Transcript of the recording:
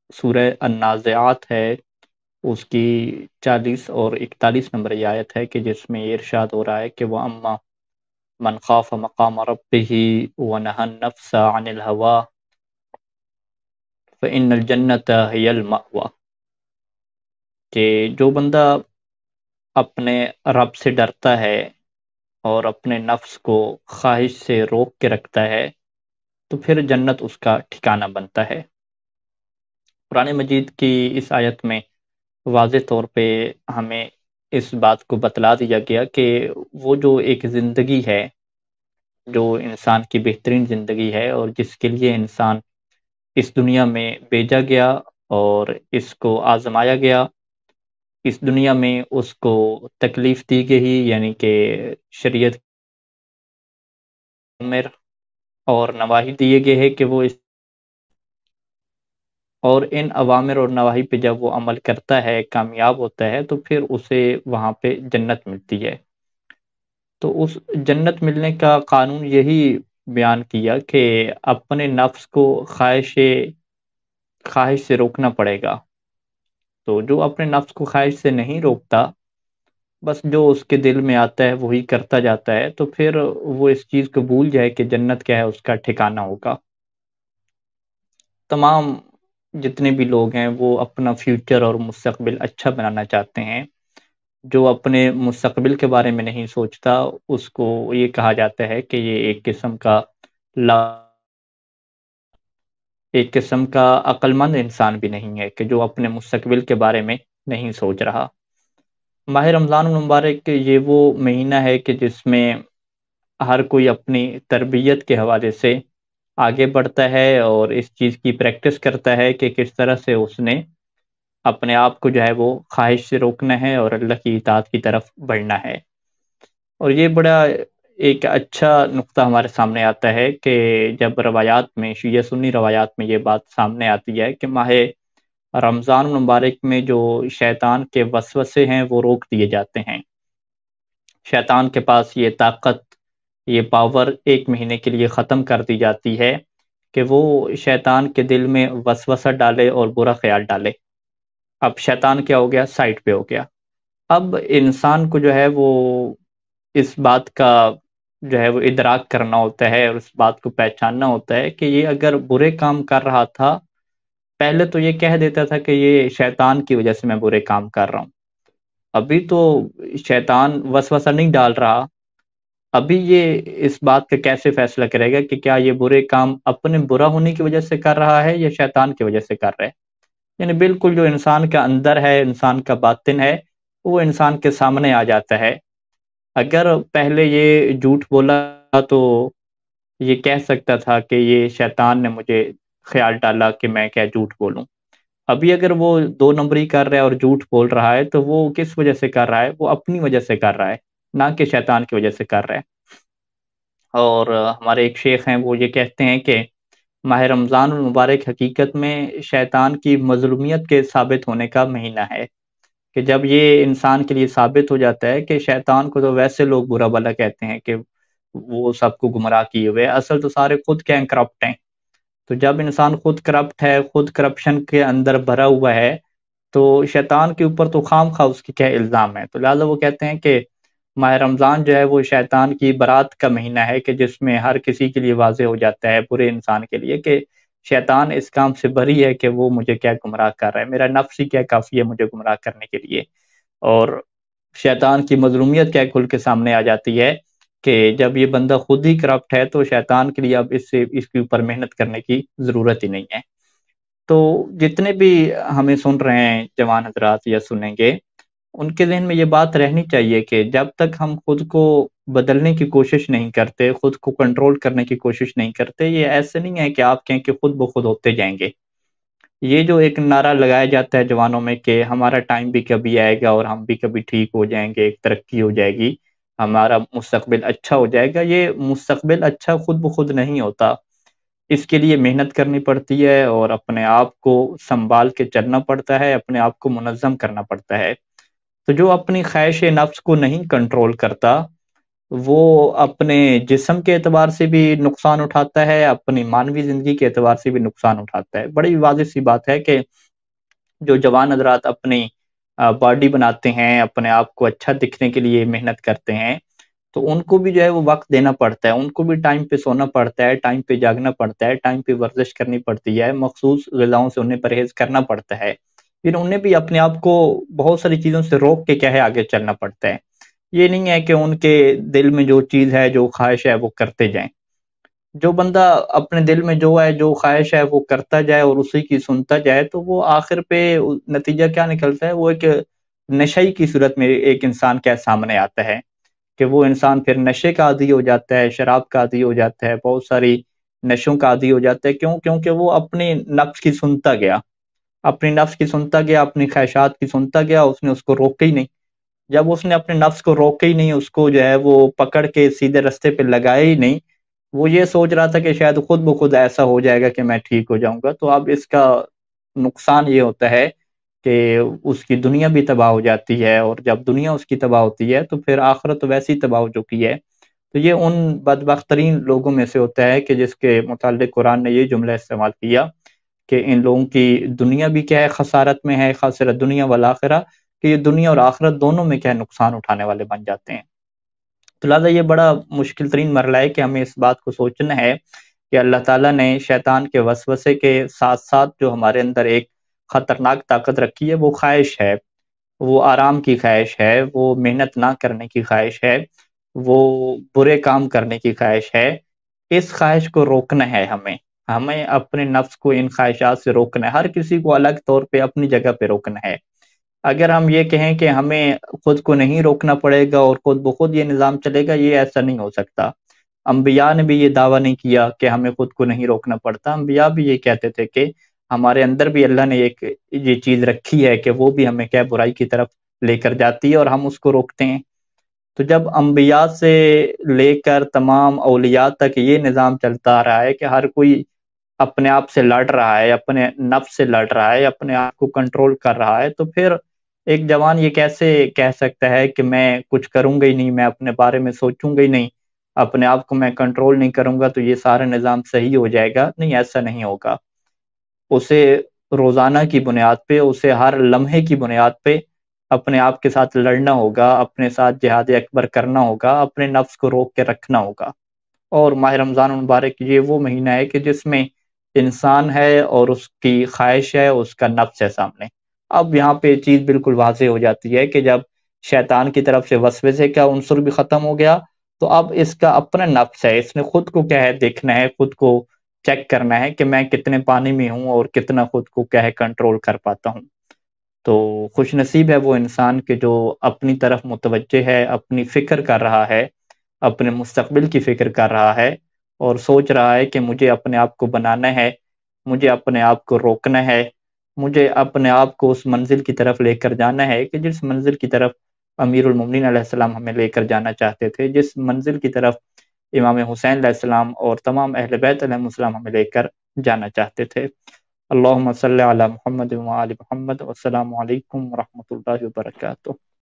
سورہ النازعات ہے، اس کی 40 اور 41 نمبر یہ آیت ہے کہ جس میں یہ ارشاد ہو رہا ہے کہ وَأَمَّا مَنْ خَافَ مَقَامَ رَبِّهِ وَنَهَى النَّفْسَ عَنِ الْهَوَىٰ فَإِنَّ الْجَنَّةَ هِيَ الْمَأْوَىٰ، کہ جو بندہ اپنے رب سے ڈرتا ہے اور اپنے نفس کو خواہش سے روک کے رکھتا ہے تو پھر جنت اس کا ٹھکانہ بنتا ہے۔ قرآن مجید کی اس آیت میں واضح طور پہ ہمیں اس بات کو بتلا دیا گیا کہ وہ جو ایک زندگی ہے، جو انسان کی بہترین زندگی ہے اور جس کے لیے انسان اس دنیا میں بھیجا گیا اور اس کو آزمایا گیا، اس دنیا میں اس کو تکلیف دی گئی، یعنی کہ شریعت امر اور نواہی دیے گئے ہیں کہ وہ اس اور ان اوامر اور نواہی پہ جب وہ عمل کرتا ہے، کامیاب ہوتا ہے، تو پھر اسے وہاں پہ جنت ملتی ہے۔ تو اس جنت ملنے کا قانون یہی بیان کیا کہ اپنے نفس کو خواہش سے روکنا پڑے گا۔ تو جو اپنے نفس کو خواہش سے نہیں روکتا، بس جو اس کے دل میں آتا ہے وہی کرتا جاتا ہے، تو پھر وہ اس چیز کو بھول جائے کہ جنت کیا ہے، اس کا ٹھکانہ ہوگا۔ تمام جتنے بھی لوگ ہیں وہ اپنا فیوچر اور مستقبل اچھا بنانا چاہتے ہیں۔ جو اپنے مستقبل کے بارے میں نہیں سوچتا، اس کو یہ کہا جاتا ہے کہ یہ لا ایک قسم کا عقل مند انسان بھی نہیں ہے، کہ جو اپنے مستقبل کے بارے میں نہیں سوچ رہا۔ ماہ رمضان المبارک یہ وہ مہینہ ہے کہ جس میں ہر کوئی اپنی تربیت کے حوالے سے آگے بڑھتا ہے اور اس چیز کی پریکٹس کرتا ہے کہ کس طرح سے اس نے اپنے آپ کو جو ہے وہ خواہش سے روکنا ہے اور اللہ کی اطاعت کی طرف بڑھنا ہے۔ اور یہ بڑا ایک اچھا نقطہ ہمارے سامنے آتا ہے کہ جب روایات میں، شیعہ سنی روایات میں یہ بات سامنے آتی ہے کہ ماہ رمضان المبارک میں جو شیطان کے وسوسے ہیں وہ روک دیے جاتے ہیں۔ شیطان کے پاس یہ طاقت، یہ پاور ایک مہینے کے لیے ختم کر دی جاتی ہے کہ وہ شیطان کے دل میں وسوسہ ڈالے اور برا خیال ڈالے۔ اب شیطان کیا ہو گیا؟ سائڈ پہ ہو گیا۔ اب انسان کو جو ہے وہ اس بات کا جو ہے وہ ادراک کرنا ہوتا ہے اور اس بات کو پہچاننا ہوتا ہے کہ یہ اگر برے کام کر رہا تھا، پہلے تو یہ کہہ دیتا تھا کہ یہ شیطان کی وجہ سے میں برے کام کر رہا ہوں۔ ابھی تو شیطان وسوسہ نہیں ڈال رہا، ابھی یہ اس بات کا کیسے فیصلہ کرے گا کہ کیا یہ برے کام اپنے برا ہونے کی وجہ سے کر رہا ہے یا شیطان کی وجہ سے کر رہا ہے؟ یعنی بالکل جو انسان کا اندر ہے، انسان کا باطن ہے، وہ انسان کے سامنے آ جاتا ہے۔ اگر پہلے یہ جھوٹ بولا تو یہ کہہ سکتا تھا کہ یہ شیطان نے مجھے خیال ڈالا کہ میں کیا جھوٹ بولوں۔ ابھی اگر وہ دو نمبری کر رہا ہے اور جھوٹ بول رہا ہے تو وہ کس وجہ سے کر رہا ہے؟ وہ اپنی وجہ سے کر رہا ہے، نہ کہ شیطان کی وجہ سے کر رہا ہے۔ اور ہمارے ایک شیخ ہیں وہ یہ کہتے ہیں کہ ماہ رمضان المبارک حقیقت میں شیطان کی مظلومیت کے ثابت ہونے کا مہینہ ہے، کہ جب یہ انسان کے لیے ثابت ہو جاتا ہے کہ شیطان کو تو ویسے لوگ برا بھلا کہتے ہیں کہ وہ سب کو گمراہ کیے ہوئے، اصل تو سارے خود کیا کرپٹ ہیں۔ تو جب انسان خود کرپٹ ہے، خود کرپشن کے اندر بھرا ہوا ہے، تو شیطان کے اوپر تو خام خواہ اس کی کیا الزام ہے؟ تو لہٰذا وہ کہتے ہیں کہ ماہ رمضان جو ہے وہ شیطان کی برات کا مہینہ ہے، کہ جس میں ہر کسی کے لیے واضح ہو جاتا ہے، برے انسان کے لیے، کہ شیطان اس کام سے بری ہے کہ وہ مجھے کیا گمراہ کر رہا ہے، میرا نفس ہی کیا کافی ہے مجھے گمراہ کرنے کے لیے۔ اور شیطان کی مظلومیت کیا کھل کے سامنے آ جاتی ہے کہ جب یہ بندہ خود ہی کرپٹ ہے تو شیطان کے لیے اب اس کے اوپر محنت کرنے کی ضرورت ہی نہیں ہے۔ تو جتنے بھی ہمیں سن رہے ہیں جوان حضرات یا سنیں گے، ان کے ذہن میں یہ بات رہنی چاہیے کہ جب تک ہم خود کو بدلنے کی کوشش نہیں کرتے، خود کو کنٹرول کرنے کی کوشش نہیں کرتے، یہ ایسے نہیں ہے کہ آپ کہیں کہ خود بخود ہوتے جائیں گے۔ یہ جو ایک نعرہ لگایا جاتا ہے جوانوں میں کہ ہمارا ٹائم بھی کبھی آئے گا اور ہم بھی کبھی ٹھیک ہو جائیں گے، ایک ترقی ہو جائے گی، ہمارا مستقبل اچھا ہو جائے گا، یہ مستقبل اچھا خود بخود نہیں ہوتا۔ اس کے لیے محنت کرنی پڑتی ہے اور اپنے آپ کو سنبھال کے چلنا پڑتا ہے، اپنے آپ کو منظم کرنا پڑتا ہے۔ تو جو اپنی خواہش نفس کو نہیں کنٹرول کرتا، وہ اپنے جسم کے اعتبار سے بھی نقصان اٹھاتا ہے، اپنی مانوی زندگی کے اعتبار سے بھی نقصان اٹھاتا ہے۔ بڑی واضح سی بات ہے کہ جو جوان حضرات اپنی باڈی بناتے ہیں، اپنے آپ کو اچھا دکھنے کے لیے محنت کرتے ہیں، تو ان کو بھی جو ہے وہ وقت دینا پڑتا ہے، ان کو بھی ٹائم پہ سونا پڑتا ہے، ٹائم پہ جاگنا پڑتا ہے، ٹائم پہ ورزش کرنی پڑتی ہے، مخصوص غذاؤں سے انہیں پرہیز کرنا پڑتا ہے، پھر انہیں بھی اپنے آپ کو بہت ساری چیزوں سے روک کے کیا ہے آگے چلنا پڑتا ہے۔ یہ نہیں ہے کہ ان کے دل میں جو چیز ہے، جو خواہش ہے وہ کرتے جائیں۔ جو بندہ اپنے دل میں جو ہے، جو خواہش ہے وہ کرتا جائے اور اسی کی سنتا جائے، تو وہ آخر پہ نتیجہ کیا نکلتا ہے، وہ ایک نشئی کی صورت میں ایک انسان کے سامنے آتا ہے کہ وہ انسان پھر نشے کا عادی ہو جاتا ہے، شراب کا عادی ہو جاتا ہے، بہت ساری نشوں کا عادی ہو جاتا ہے۔ کیوں؟ کیونکہ وہ اپنی نفس کی سنتا گیا، اپنی نفس کی سنتا گیا، اپنی خواہشات کی سنتا گیا، اس نے اس کو روکا ہی نہیں۔ جب اس نے اپنے نفس کو روکا ہی نہیں، اس کو جو ہے وہ پکڑ کے سیدھے رستے پہ لگایا ہی نہیں، وہ یہ سوچ رہا تھا کہ شاید خود بخود ایسا ہو جائے گا کہ میں ٹھیک ہو جاؤں گا، تو اب اس کا نقصان یہ ہوتا ہے کہ اس کی دنیا بھی تباہ ہو جاتی ہے، اور جب دنیا اس کی تباہ ہوتی ہے تو پھر آخرت تو ویسی تباہ ہو چکی ہے۔ تو یہ ان بدبخت ترین لوگوں میں سے ہوتا ہے کہ جس کے متعلق قرآن نے یہ جملہ استعمال کیا کہ ان لوگوں کی دنیا بھی کیا ہے، خسارت میں ہے، خسرت دنیا والآخرہ، کہ یہ دنیا اور آخرت دونوں میں کیا ہے نقصان اٹھانے والے بن جاتے ہیں۔ تو لہٰذا یہ بڑا مشکل ترین مرحلہ ہے کہ ہمیں اس بات کو سوچنا ہے کہ اللہ تعالیٰ نے شیطان کے وسوسے کے ساتھ ساتھ جو ہمارے اندر ایک خطرناک طاقت رکھی ہے، وہ خواہش ہے، وہ آرام کی خواہش ہے، وہ محنت نہ کرنے کی خواہش ہے، وہ برے کام کرنے کی خواہش ہے۔ اس خواہش کو روکنا ہے ہمیں، ہمیں اپنے نفس کو ان خواہشات سے روکنا ہے، ہر کسی کو الگ طور پہ اپنی جگہ پہ روکنا ہے۔ اگر ہم یہ کہیں کہ ہمیں خود کو نہیں روکنا پڑے گا اور خود بخود یہ نظام چلے گا، یہ ایسا نہیں ہو سکتا۔ انبیاء نے بھی یہ دعویٰ نہیں کیا کہ ہمیں خود کو نہیں روکنا پڑتا، انبیاء بھی یہ کہتے تھے کہ ہمارے اندر بھی اللہ نے ایک یہ چیز رکھی ہے کہ وہ بھی ہمیں کیا برائی کی طرف لے کر جاتی ہے اور ہم اس کو روکتے ہیں۔ تو جب انبیاء سے لے کر تمام اولیاء تک یہ نظام چلتا آ رہا ہے کہ ہر کوئی اپنے آپ سے لڑ رہا ہے، اپنے نفس سے لڑ رہا ہے، اپنے آپ کو کنٹرول کر رہا ہے، تو پھر ایک جوان یہ کیسے کہہ سکتا ہے کہ میں کچھ کروں گا ہی نہیں، میں اپنے بارے میں سوچوں گا ہی نہیں، اپنے آپ کو میں کنٹرول نہیں کروں گا تو یہ سارا نظام صحیح ہو جائے گا؟ نہیں، ایسا نہیں ہوگا۔ اسے روزانہ کی بنیاد پہ، اسے ہر لمحے کی بنیاد پہ اپنے آپ کے ساتھ لڑنا ہوگا، اپنے ساتھ جہاد اکبر کرنا ہوگا، اپنے نفس کو روک کے رکھنا ہوگا۔ اور ماہ رمضان المبارک یہ وہ مہینہ ہے کہ جس میں انسان ہے اور اس کی خواہش ہے، اس کا نفس ہے سامنے۔ اب یہاں پہ چیز بالکل واضح ہو جاتی ہے کہ جب شیطان کی طرف سے وسوسے کا عنصر بھی ختم ہو گیا، تو اب اس کا اپنا نفس ہے، اس نے خود کو کیا ہے دیکھنا ہے، خود کو چیک کرنا ہے کہ میں کتنے پانی میں ہوں اور کتنا خود کو کیا ہے کنٹرول کر پاتا ہوں۔ تو خوش نصیب ہے وہ انسان کہ جو اپنی طرف متوجہ ہے، اپنی فکر کر رہا ہے، اپنے مستقبل کی فکر کر رہا ہے، اور سوچ رہا ہے کہ مجھے اپنے آپ کو بنانا ہے، مجھے اپنے آپ کو روکنا ہے، مجھے اپنے آپ کو اس منزل کی طرف لے کر جانا ہے کہ جس منزل کی طرف امیر المومنین علیہ السلام ہمیں لے کر جانا چاہتے تھے، جس منزل کی طرف امام حسین علیہ السلام اور تمام اہل بیت علیہ السلام ہمیں لے کر جانا چاہتے تھے۔ اللہم صلی علی محمد وعلی محمد، والسلام علیکم ورحمۃ اللہ وبرکاتہ۔